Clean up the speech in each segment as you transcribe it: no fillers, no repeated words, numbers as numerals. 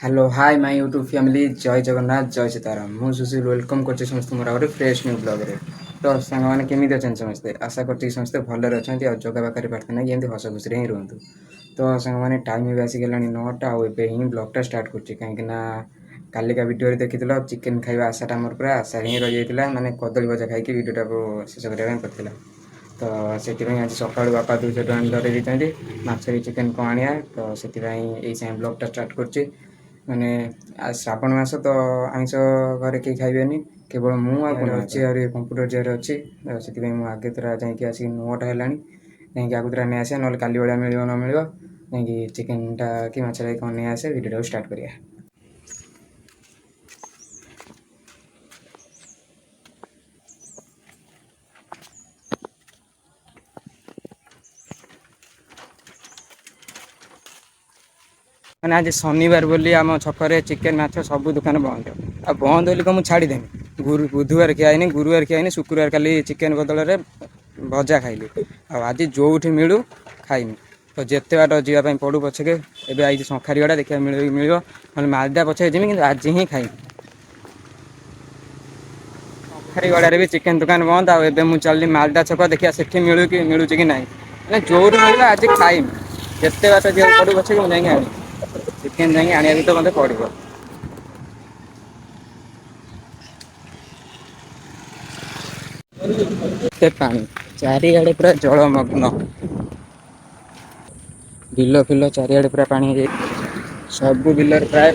Hello hi my YouTube family जय जगन्नाथ जय सीताराम मु सुशील वेलकम कर समस्त मोर गोटे फ्रेश न्यू ब्लॉग रे तो सांग मैंने केमी अच्छा समस्ते आशा करते समस्ते भलरे अच्छा और जगह पाखे प्रार्थना कि एमती हस खुशी ही रुहतु तो सांग मैंने टाइम भी आसिगला 9टा ही ब्लॉगटा स्टार्ट कर कहीं कालिका भिडियो देखी चिकेन खाଇବା आशाटा मोर पूरा आशा ही रही जाता माने कदली भजा खाई भिडियोटा को शेष करने पड़ता तो से आज सका बापा 200 टका धरी माछरी चिकेन कौन आनिया तो से ब्लॉगटा स्टार्ट कर माने श्रावण मास तो आमिष घरे कहीं खाइबेनी केवल मु अच्छी और कंप्यूटर जेर अच्छी से आगे थोड़ा जाकि आसिक 9टा है आगुतरा नहीं आसे ना काली भाया मिल न मिल जाकि चिकेनटा कि माछटा कौन नहीं आसे भिडियो स्टार्ट करिया। मैंने आज शनिवार बोली आम छकरे चिकेन माछ सब दुकान बंद आ बंद बोली मुझे छाड़देमी बुधवार खियानी गुरुवार खियानी शुक्रवार काली चिकेन बदल में भजा खाइली आज जो मिलू खाइमी तो जिते बाट जावाई पड़ू पछके एवं आई शंखारीगड़ा देखा मिल ना मालदा पछे जीमी कि आज ही खाइमी शंखारीगड़े भी चिकेन दुकान बंद आए मुझे चलनी मालदा छक देखिए से मिलू कि ना जो मिल आज खाइमी जिते बाट जा पड़ू पछे मुझे जाकि चिकेन जाकि आने भी तो मत पड़ो पानी चारिआडे पूरा जलमग्न बिल फिल चारिआडे पूरा पानी सब बिल प्राय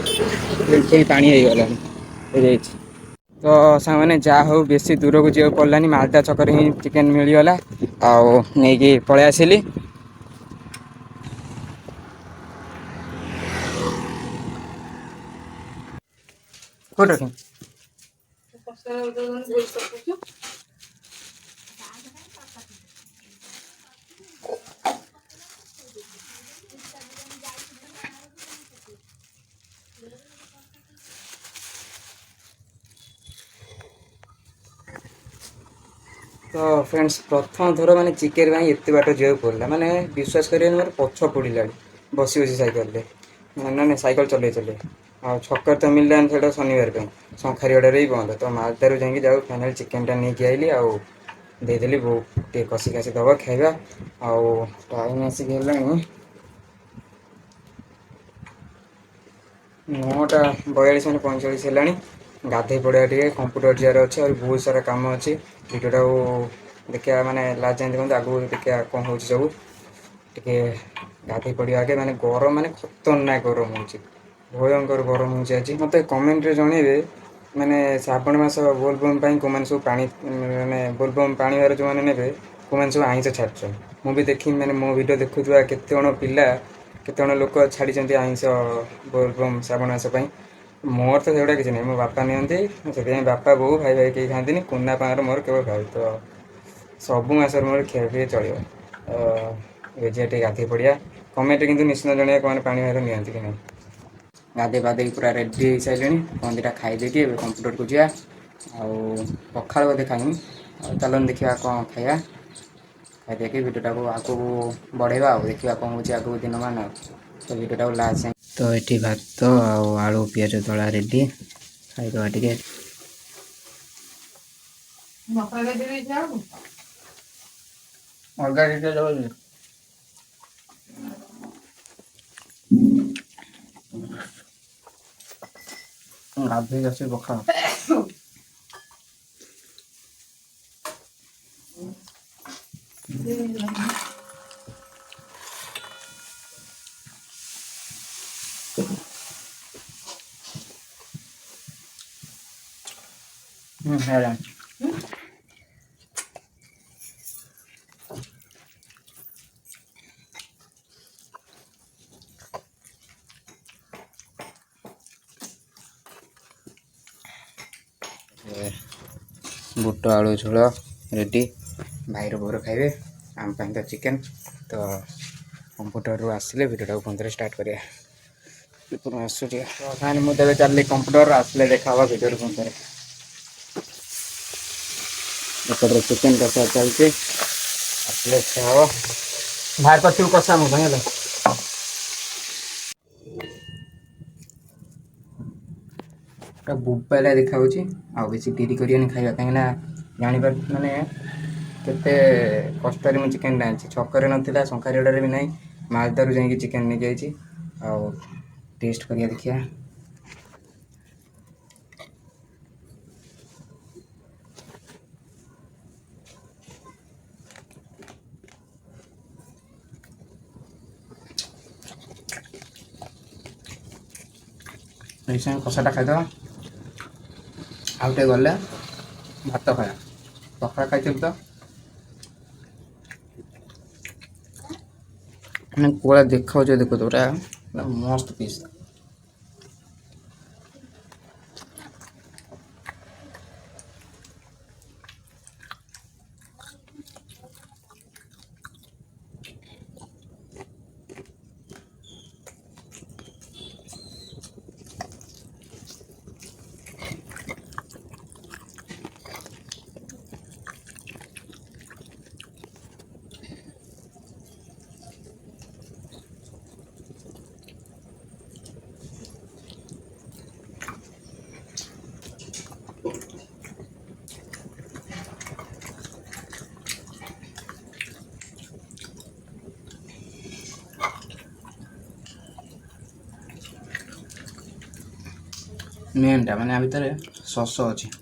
पानी हो गला तो सामने जहाँ हो बेसी दूर को जा पड़ानी मालदा छक ही चिकेन मिलगला आईकि पलि आसिली कोट तो फ्रेंड्स प्रथम थर माने चिकेन एत बाट जा पड़ा माने विश्वास करें मोर पछ पड़ा बसी बसी सैकेल ना सैकेल चले चले आ छकर तो मिललानी से शनिवार शंखारीगड़े ही बंद तो मालदारू जाऊँ फाइनाल चिकेनटा नहीं आइली आदेली बो टे कषि कासी दब खाଇବା टाइम आसिक 9:42 मैंने 45 है गाधे पड़ा टे कंप्यूटर जार अच्छे और बहुत सारा कम अच्छी भिडियोटा देखा माने लास्ट जाए देखते आगू देखा कौन हो सब टे गाधे पड़ा आगे माने गरम माने खतरनाक गरम हो भयंकर गरम हो मत कमेंट जनइबे माने श्रावण मास बोलबम कौन सब पा माने बोलबम पानी भार जो मैंने ने कौन सब आइंस छाड़ मुझे देखी मैंने मो भिडियो देखुवा केते पिला केते लोक छाड़ी आइंस बोलबम श्रावण मास मोर तो सेगुड़ा किसी ना मो बापा नियंती से बापा बो भाई भाई कहीं खाती कुना पाँच मोर केवल खाऊ तो सबू मसर मोर खे पी चलो टे गाधे पड़िया कमेंट कितु निश्चित जन कौन पा भार नियंती कि नहीं गाधे पाधे पूरा रेडी हो सारे कौन दुटा खाईदे कंप्यूटर को जा पखाड़ बोधे खाइमी चलन देखा कौन खाया खाई देखिए भिडियोटा को आगू बढ़ेगा देखा कौन हो आगू दिन मान तो भिडियोटा को लास्ट तो ये भात आलू पिज दला रेडी खाईदे टे गाधे आसी पखा है बुट आलू झोल रेडी भाईर बोर खाइबे आम तो चिकेन तो कंप्यूटर आसिले भिडियो पुनः स्टार्ट करिया आसूँ मुझे चल कंप्यूटर आसिले देखा भिडियो पुनः चिकेन कषा चलती आसिले हम बाहर कर कषा मुझे ପୁରା ବୋବାଲିଆ ଦେଖାଯାଉଛି। ଆଉ ବେଶୀ ଡେରି କରିବାନି ଖାଇବା, କାହିଁକିନା ଜାଣିପାରୁ ମାନେ କେତେ କଷ୍ଟରେ ମୁଁ ଚିକେନ୍ଟା ଆଣିଛି। ଛକରେ ନଥିଲା, ଶଙ୍ଖାରିଆଡ଼ରେ ବି ନାହିଁ, ମାଲଦାରୁ ଯାଇକି ଚିକେନ୍ ନେଇକି ଯାଇଛି। ଆଉ ଟେଷ୍ଟ କରିବା ଦେଖିବା। ଏଇ ସାଙ୍ଗେ କଷାଟା ଖାଇଦେବା, ଆଉ ଟିକେ ଗଲେ ଭାତ ଖାଇବା। ପଖାଳ ଖାଇଥିଲି ତ, ମାନେ କୋଉଟା ଦେଖାଉଛି ଦେଖୁଛୁ, ପୁରା ମସ୍ତ ପିସ୍। ମେନ୍ଟା ମାନେ ଆ ଭିତରେ ସସ୍ ଅଛି।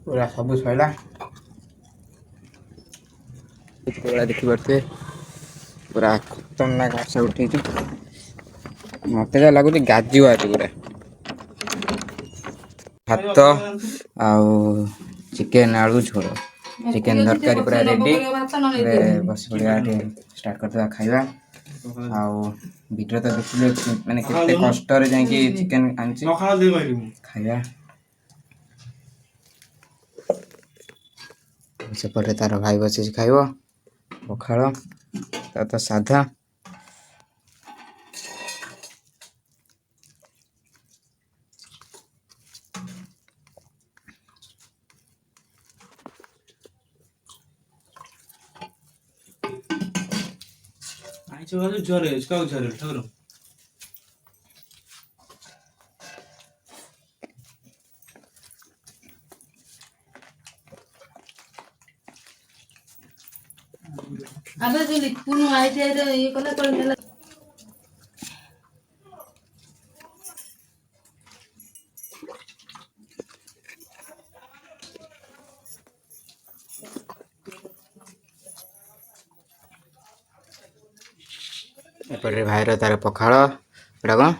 ପୁରା ସବୁ ସଇଲା। ପୁରା ଦେଖିପାରୁଥିବେ ପୁରା ଖତରନାକ ବର୍ଷା ଉଠେଇଛି। ମତେ ଯାହା ଲାଗୁଛି ଗାଜିବ ଆଜି ପୁରା। ଭାତ ଆଉ ଚିକେନ ଆଳୁ ଝୋଳ, ଚିକେନ ତରକାରୀ ପୁରା ରେଡି। ଏବେ ବସି ପଡ଼ିବା, ଟିକେ ଷ୍ଟାର୍ଟ କରିଦେବା ଖାଇବା। ଆଉ ଭିଡ଼ିଓ ତ ଦେଖିଲେ ମାନେ କେତେ କଷ୍ଟରେ ଯାଇକି ଚିକେନ ଆଣିଛି, ଖାଇବା। ସେପଟେ ତାର ଭାଇ ବସିଛି ଖାଇବ ପଖାଳ, ତାର ତ ସାଧା। ଆବେ ଯୋଉ ଲିପୁନ ଆଇଟିଆଇରେ ଇଏ କଲେ କରିଦେଲା। ଏପଟେ ଭାଇର ତାର ପଖାଳ, ଏଇଟା କଣ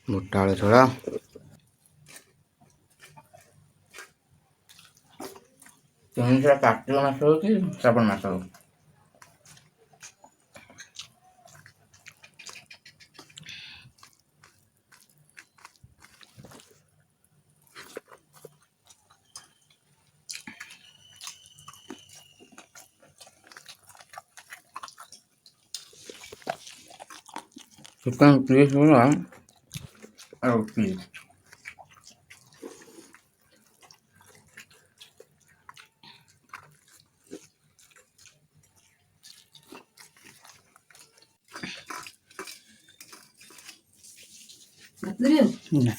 ବୁଟ ଆଳୁ ଝୋଳ। ସେଟା କାର୍ତ୍ତିକ ମାସ ହଉ କି ଶ୍ରାବଣ ମାସ ହଉ, ଚିକେନ୍ ପିସ୍ ଗୁଡ଼ା ଆଉ ପିସ୍ ନା।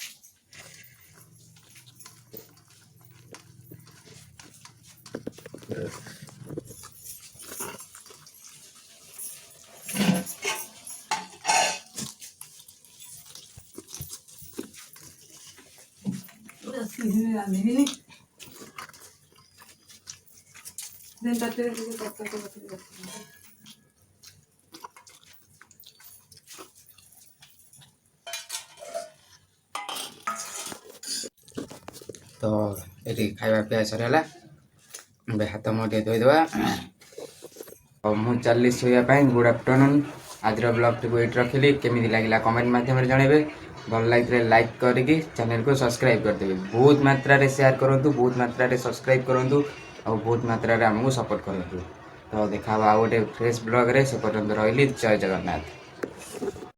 ତ ଏଠି ଖାଇବା ପିଇବା ସରିଗଲା, ଏବେ ହାତ ମୁହଁ ଟିକେ ଧୋଇଦେବା। ଆଉ ମୁଁ ଚାଲିଲି ଶୋଇବା ପାଇଁ। Good afternoon. ଆଜିର ବ୍ଲଗ୍ଟିକୁ ଏଇଠି ରଖିଲି। କେମିତି ଲାଗିଲା କମେଣ୍ଟ ମାଧ୍ୟମରେ ଜଣାଇବେ। ଭଲ ଲାଗିଥିଲେ ଲାଇକ୍ କରିକି ଚ୍ୟାନେଲକୁ ସବସ୍କ୍ରାଇବ୍ କରିଦେବେ। ବହୁତ ମାତ୍ରାରେ ସେୟାର କରନ୍ତୁ, ବହୁତ ମାତ୍ରାରେ ସବସ୍କ୍ରାଇବ୍ କରନ୍ତୁ, ଆଉ ବହୁତ ମାତ୍ରାରେ ଆମକୁ ସପୋର୍ଟ କରନ୍ତୁ। ତ ଦେଖା ହବ ଆଉ ଗୋଟେ ଫ୍ରେଶ୍ ବ୍ଲଗ୍ରେ। ସେ ପର୍ଯ୍ୟନ୍ତ ରହିଲି, ଜୟ ଜଗନ୍ନାଥ।